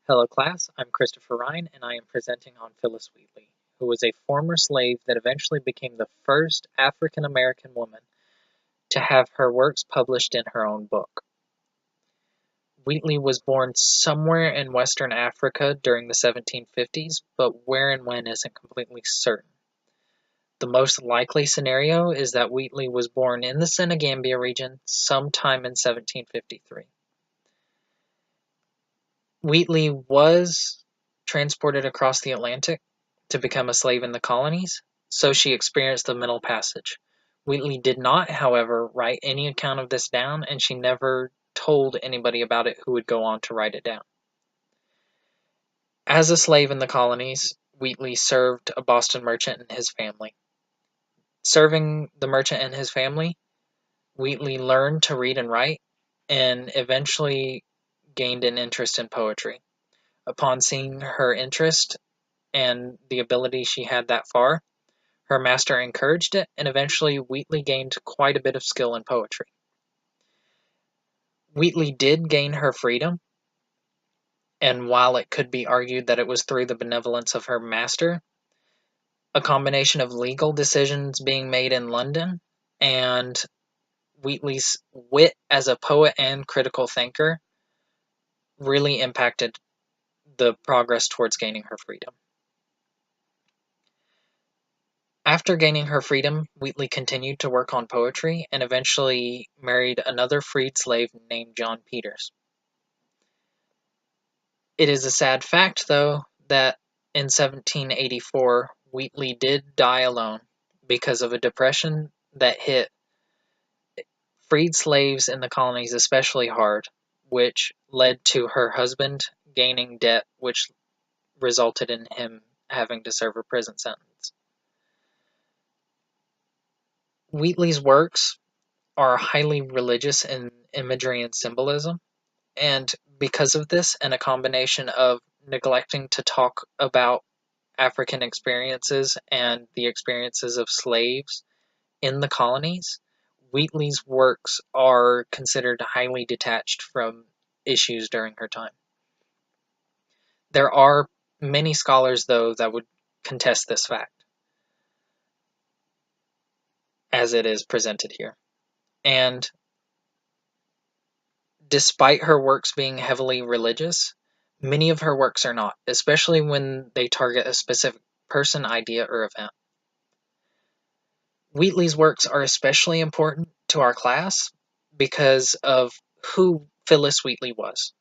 Hello class, I'm Christopher Rhyne and I am presenting on Phyllis Wheatley, who was a former slave that eventually became the first African American woman to have her works published in her own book. Wheatley was born somewhere in Western Africa during the 1750s, but where and when isn't completely certain. The most likely scenario is that Wheatley was born in the Senegambia region sometime in 1753. Wheatley was transported across the Atlantic to become a slave in the colonies, so she experienced the Middle Passage. Wheatley did not, however, write any account of this down, and she never told anybody about it who would go on to write it down. As a slave in the colonies, Wheatley served a Boston merchant and his family. Serving the merchant and his family, Wheatley learned to read and write and eventually gained an interest in poetry. Upon seeing her interest and the ability she had that far, her master encouraged it, and eventually Wheatley gained quite a bit of skill in poetry. Wheatley did gain her freedom, and while it could be argued that it was through the benevolence of her master, a combination of legal decisions being made in London and Wheatley's wit as a poet and critical thinker really impacted the progress towards gaining her freedom. After gaining her freedom, Wheatley continued to work on poetry and eventually married another freed slave named John Peters. It is a sad fact, though, that in 1784, Wheatley did die alone because of a depression that hit freed slaves in the colonies especially hard, which led to her husband gaining debt, which resulted in him having to serve a prison sentence. Wheatley's works are highly religious in imagery and symbolism, and because of this, and a combination of neglecting to talk about African experiences and the experiences of slaves in the colonies, Wheatley's works are considered highly detached from issues during her time. There are many scholars, though, that would contest this fact, as it is presented here. And despite her works being heavily religious, many of her works are not, especially when they target a specific person, idea, or event. Wheatley's works are especially important to our class because of who Phyllis Wheatley was.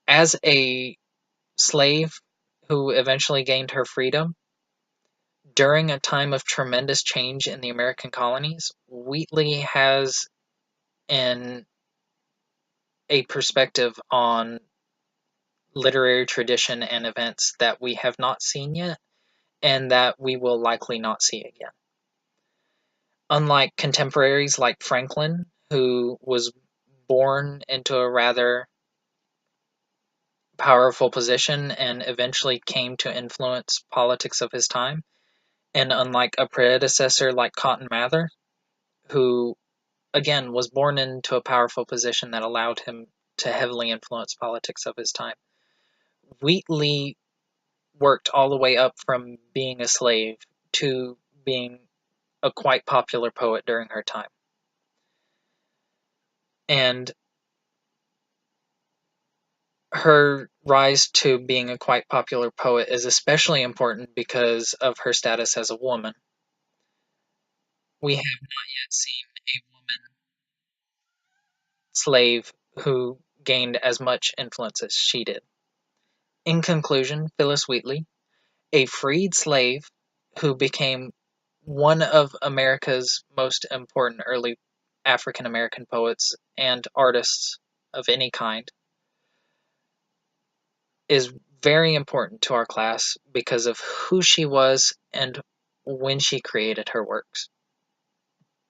As a slave who eventually gained her freedom, during a time of tremendous change in the American colonies, Wheatley has a perspective on literary tradition and events that we have not seen yet and that we will likely not see again. Unlike contemporaries like Franklin, who was born into a rather powerful position and eventually came to influence politics of his time, and unlike a predecessor like Cotton Mather, who again was born into a powerful position that allowed him to heavily influence politics of his time, Wheatley worked all the way up from being a slave to being a quite popular poet during her time. And her rise to being a quite popular poet is especially important because of her status as a woman. We have not yet seen a woman slave who gained as much influence as she did. In conclusion, Phyllis Wheatley, a freed slave who became one of America's most important early African American poets and artists of any kind, is very important to our class because of who she was and when she created her works.